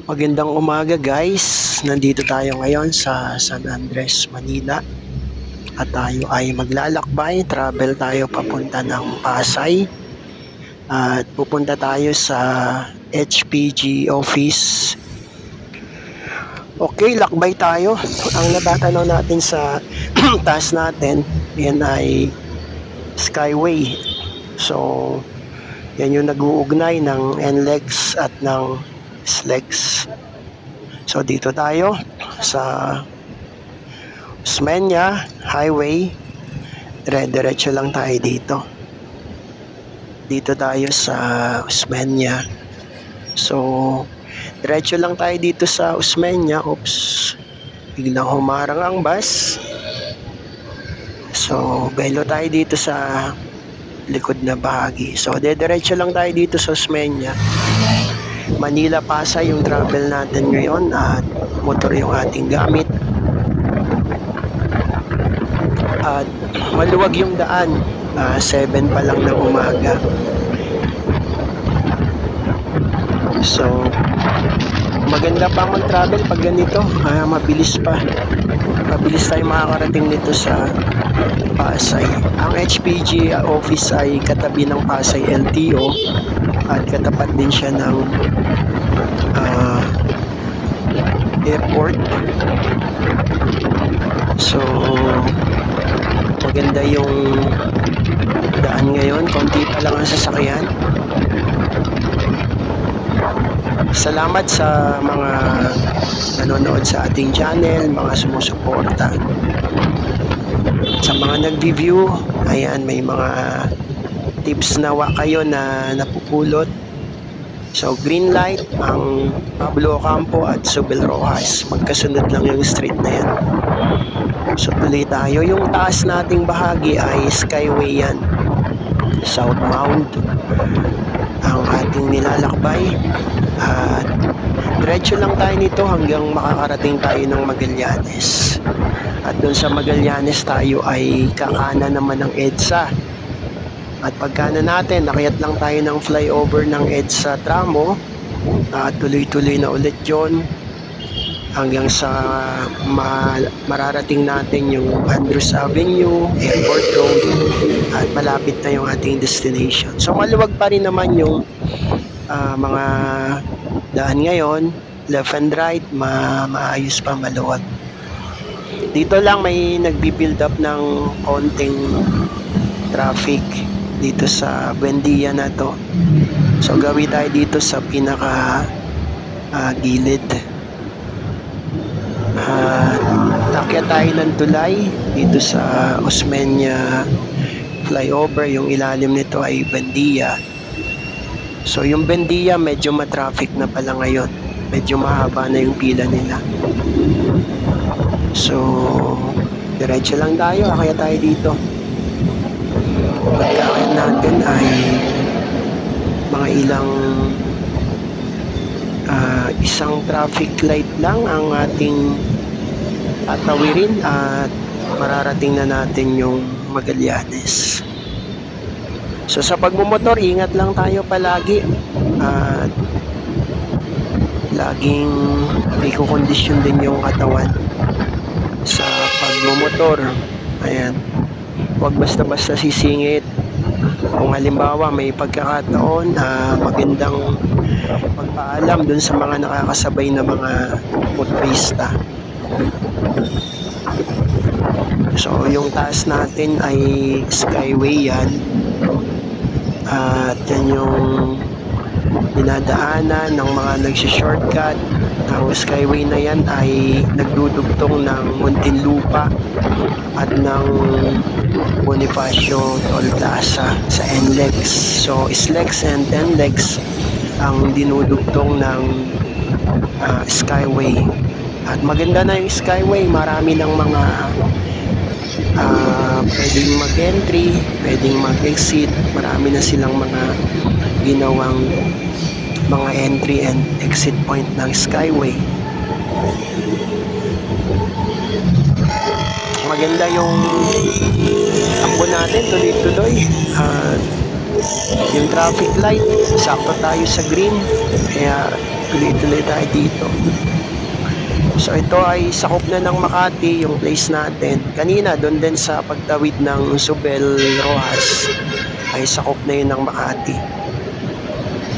Magandang umaga guys, nandito tayo ngayon sa San Andres, Manila at tayo ay maglalakbay, travel tayo papunta ng Pasay at pupunta tayo sa HPG office. Okay, lakbay tayo. Ang natatanaw natin sa taas natin, yan ay Skyway. So, yan yung nag-uugnay ng NLEX at ng SLEX. So dito tayo sa Osmeña Highway. Dire-diretso lang tayo dito. Dito tayo sa Osmeña. So diretso lang tayo dito sa Osmeña. Oops. Biglang humarang ang bus. So belo tayo dito sa likod na bahagi. So diretso lang tayo dito sa Osmeña. Manila, Pasay yung travel natin ngayon at motor yung ating gamit at maluwag yung daan. 7 pa lang ng umaga. So maganda pa mag-travel pag ganito, mabilis tayo makakarating nito sa Pasay. Ang HPG office ay katabi ng Pasay LTO at katapat din siya ng airport. So maganda yung daan ngayon, konti pa lang ang sasakyan. Salamat sa mga nanonood sa ating channel, mga sumusuporta. Sa mga nag-review, ayan, may mga tips nawa kayo na napupulot. So green light ang Pablo Ocampo at Zubel Rojas, magkasunod lang yung street na yan. So tuloy tayo. Yung taas nating bahagi ay Skyway yan, southbound ang ating nilalakbay at diretso lang tayo nito hanggang makakarating tayo ng Magallanes. At doon sa Magallanes tayo ay kakanan naman ng EDSA. At pagkana natin, nakayat lang tayo ng flyover ng EDSA tramo at tuloy-tuloy na ulit yun hanggang sa mararating natin yung Andrews Avenue, Airport Road at malapit na yung ating destination. So maluwag pa rin naman yung mga daan ngayon, left and right, maayos pa, maluwag. Dito lang may nagbi-build up ng konting traffic dito sa Buendia na to. So gawin tayo dito sa pinaka gilid. Takyat tayo ng tulay dito sa Osmeña flyover. Yung ilalim nito ay Buendia. So yung Buendia medyo matraffic na pala ngayon. Medyo mahaba na yung pila nila. So diretso lang tayo, kaya tayo dito. Pagkakit natin ay mga ilang isang traffic light lang ang ating tatawirin at mararating na natin yung Magallanes. So sa pagmumotor, ingat lang tayo palagi at laging may kukondisyon din yung katawan sa pagmumotor. Ayan, huwag basta-basta sisingit. Kung halimbawa may pagkakataon, magandang magpaalam dun sa mga nakakasabay na mga motorista. So yung taas natin ay Skyway yan at yan yung dinadaanan ng mga nagsishortcut. Ang Skyway na yan ay nagdudugtong ng Muntinlupa at ng Bonifacio Toll Plaza sa NLEX. So SLEX and NLEX ang dinudugtong ng Skyway. At maganda na yung Skyway, marami ng mga pwedeng mag-entry, pwedeng mag-exit, marami na silang mga ginawang mga entry and exit point ng Skyway. Maganda yung takbo natin, tuloy-tuloy. Yung traffic light, sakto tayo sa green, kaya tuloy-tuloy tayo dito. So ito ay sakop na ng Makati, yung place natin. Kanina doon din sa pagtawid ng Zubel Rojas ay sakop na yun ng Makati.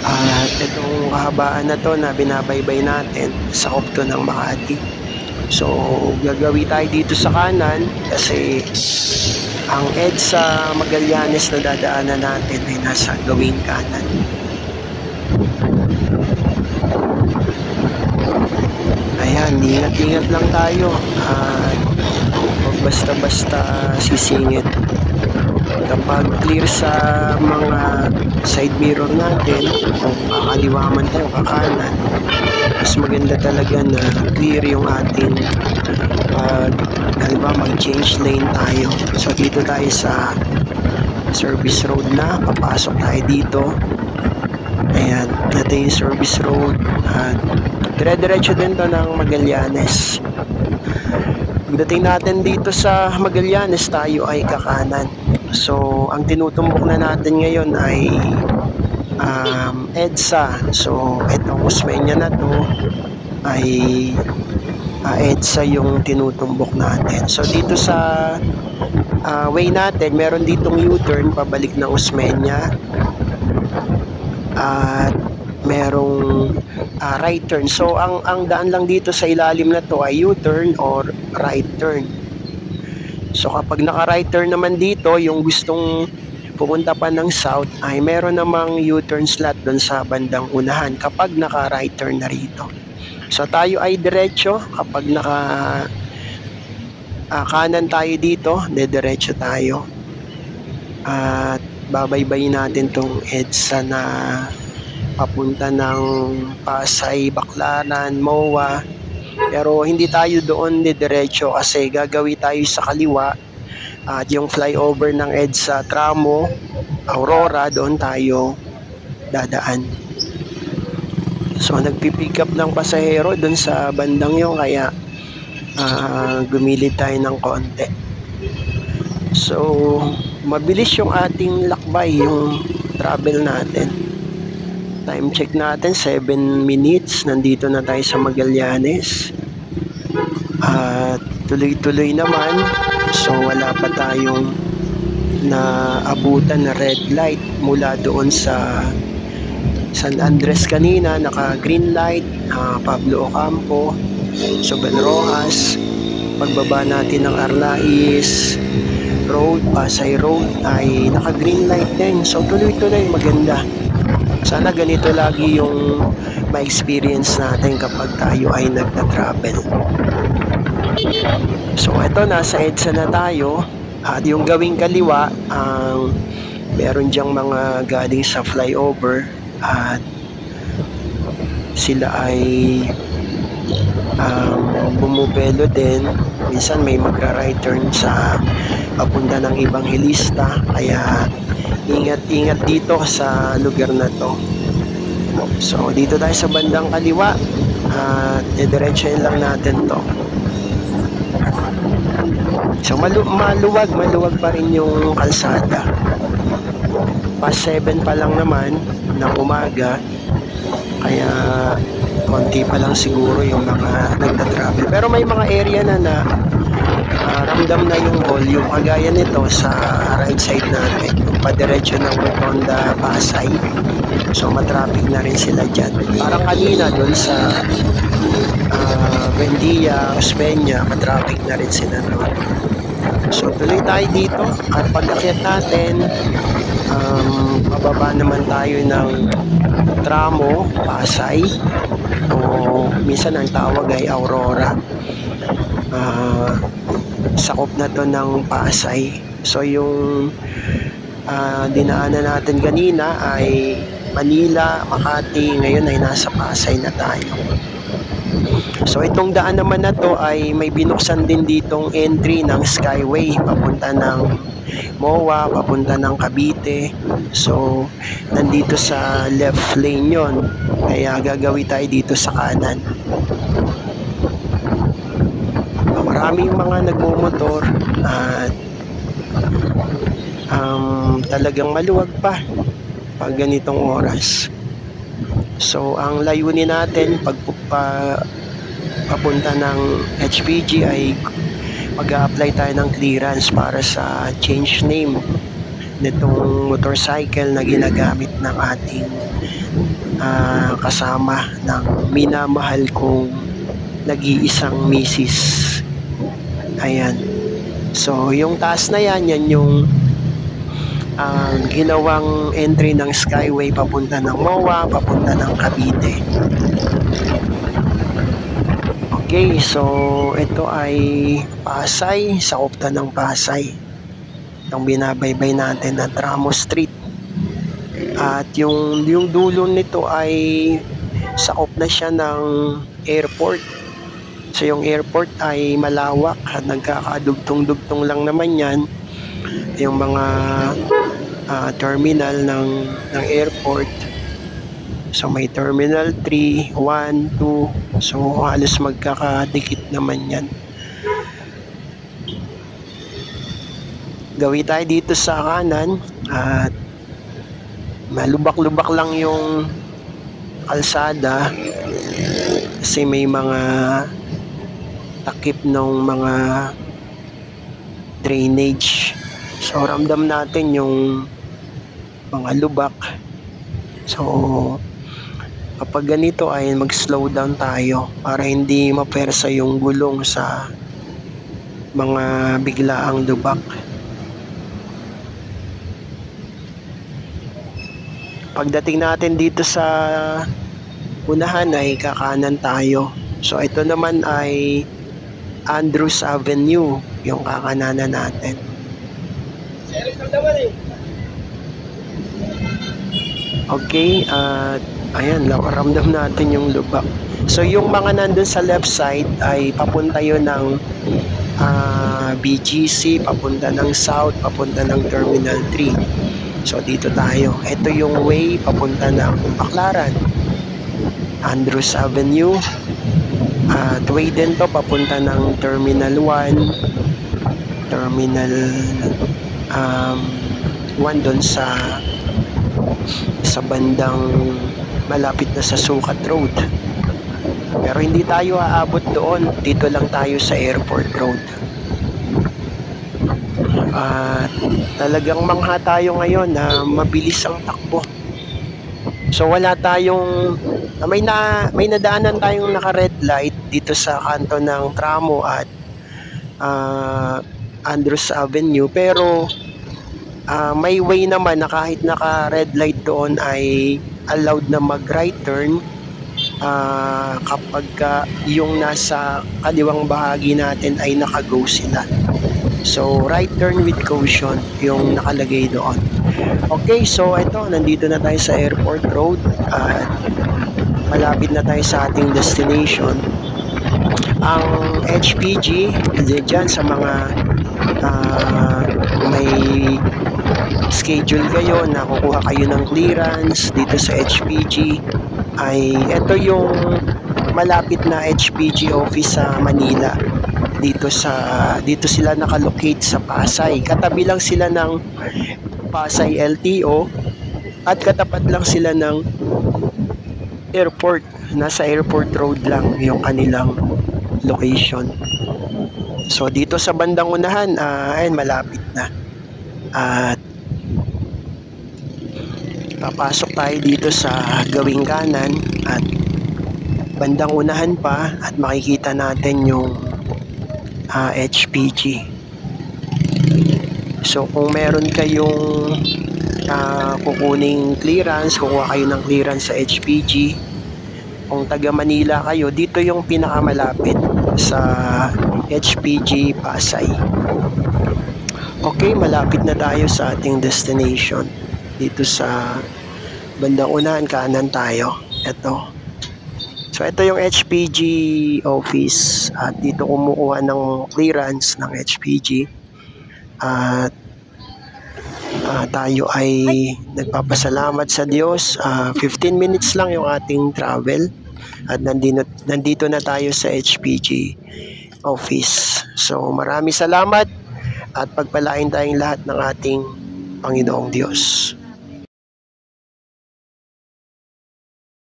At itong kahabaan na to na binabaybay natin, sakop to ng Makati. So gagawi tayo dito sa kanan kasi ang EDSA Magallanes na dadaanan natin ay nasa gawing kanan. Ayan, ingat-ingat lang tayo at huwag basta-basta sisingit. Kapag clear sa mga side mirror natin, kung kakaliwa man tayo, kakanan, mas maganda talaga na clear yung ating mag-change lane tayo. So dito tayo sa service road na, papasok tayo dito. Ayan, ito yung service road at dire-diretso din to ng Magallanes. Pagdating natin dito sa Magallanes, tayo ay kakanan. So ang tinutumbok na natin ngayon ay EDSA. So itong Osmeña na to ay EDSA yung tinutumbok natin. So dito sa way natin, meron ditong U-turn pabalik ng Osmeña at merong right turn. So ang daan lang dito sa ilalim na to ay U-turn or right turn. So kapag naka-right turn naman dito, yung gustong pumunta pa ng south ay meron namang U-turn slot doon sa bandang unahan kapag naka-right turn na rito. So tayo ay diretso. Kapag naka kanan tayo dito, diretso tayo. At babaybayin natin tong EDSA na papunta ng Pasay, Baclaran, MOA. Pero hindi tayo doon diretso kasi gagawi tayo sa kaliwa at yung flyover ng EDSA Tramo, Aurora, doon tayo dadaan. So nagpipick up ng pasahero doon sa bandang yun, kaya gumilid tayo ng konti. So mabilis yung ating lakbay, yung travel natin. Time check natin 7 minutes, nandito na tayo sa Magallanes. At tuloy-tuloy naman. So wala pa tayong naabutan na red light mula doon sa San Andres kanina, naka green light, Pablo Ocampo, Zubel Rojas. Pagbaba natin ng Arlais Road, Pasay Road ay naka green light din. So tuloy-tuloy, maganda. Sana ganito lagi yung ma-experience natin kapag tayo ay nagta-travel. So ito, nasa EDSA na tayo. At yung gawing kaliwa, meron diyang mga galing sa flyover at sila ay bumubelo din. Minsan may magra-right turn sa papunta ng Evangelista, kaya ingat-ingat dito sa lugar na to. So dito tayo sa bandang kaliwa at diretsahin lang natin to. So maluwag pa rin yung kalsada. Past 7 pa lang naman ng umaga, kaya konti pa lang siguro yung mga nagta-travel. Pero may mga area na ramdam na yung volume, kagaya nito sa right side natin, yung padiretso ng Rotonda Pasay. So matraffic na rin sila dyan. Parang kanina doon sa Buendia, Osmeña, matraffic na rin sila doon. So tuloy tayo dito at pag-akyat natin, pababa naman tayo ng Tramo, Pasay, o minsan ang tawag ay Aurora. Sakop na to ng Pasay. So yung dinaanan natin kanina ay Manila, Makati, ngayon ay nasa Pasay na tayo. So itong daan naman na to ay may binuksan din ditong entry ng Skyway papunta ng MOA, papunta ng Cavite. So nandito sa left lane yon, kaya gagawin tayo dito sa kanan. Maraming mga nagmumotor at talagang maluwag pa pag ganitong oras. So ang layunin natin papunta ng HPG ay mag-a-apply tayo ng clearance para sa change name nitong motorcycle na ginagamit ng ating kasama ng minamahal kong nag-iisang misis. Ayan. So yung taas na yan yung ginawang entry ng Skyway papunta ng MOA, papunta ng Cavite. Okay, so ito ay Pasay, sakop na ng Pasay. Itong binabaybay natin na Tramo Street. At yung dulo nito ay sakop na siya ng airport. So yung airport ay malawak at nagkakadugtong-dugtong lang naman yan. Yung mga terminal ng airport. So may terminal 3, 1, 2. So halos magkakadikit naman yan. Gawi tayo dito sa kanan at malubak-lubak lang yung kalsada kasi may mga takip ng mga drainage. So ramdam natin yung mga lubak. So kapag ganito ay mag-slow down tayo para hindi mapersa yung gulong sa mga biglaang lubak. Pagdating natin dito sa unahan ay kakanan tayo. So ito naman ay Andrews Avenue, yung kakananan natin. Okay, at ayan, ramdam natin yung lubak. So yung mga nandun sa left side ay papunta yun ng BGC, papunta ng South, papunta ng Terminal 3. So dito tayo. Ito yung way papunta ng Baclaran. Andrews Avenue. Way din to papunta ng Terminal 1. Terminal 1 doon sa bandang malapit na sa Sukat Road. Pero hindi tayo aabot doon. Dito lang tayo sa Airport Road. Talagang mangha tayo ngayon na mabilis ang takbo. So wala tayong may nadaanan tayong naka-red light dito sa kanto ng Tramo at Andrews Avenue, pero may way naman na kahit naka-red light doon ay allowed na mag-right turn kapag yung nasa kaliwang bahagi natin ay naka-go sila. So right turn with caution yung nakalagay doon. Okay, so ito, nandito na tayo sa Airport Road at malapit na tayo sa ating destination. Ang HPG, dyan sa mga may schedule kayo na kukuha kayo ng clearance dito sa HPG, ay ito yung malapit na HPG office sa Manila. Dito sila nakalocate sa Pasay. Katabi lang sila ng Pasay LTO at katapat lang sila ng airport. Nasa Airport Road lang yung kanilang location. So dito sa bandang unahan, ayun, malapit na. At papasok tayo dito sa gawing kanan at bandang unahan pa at makikita natin yung HPG. So kung meron kayong kukuning clearance, kukuha kayo ng clearance sa HPG, kung taga Manila kayo, dito yung pinakamalapit sa HPG Pasay. Okay, malapit na tayo sa ating destination. Dito sa bandang unahan, kanan tayo. Ito. So ito yung HPG office at dito kumukuha ng clearance ng HPG. At tayo ay nagpapasalamat sa Diyos. 15 minutes lang yung ating travel at nandito na tayo sa HPG office. So maraming salamat at pagpalain tayong lahat ng ating Panginoong Diyos.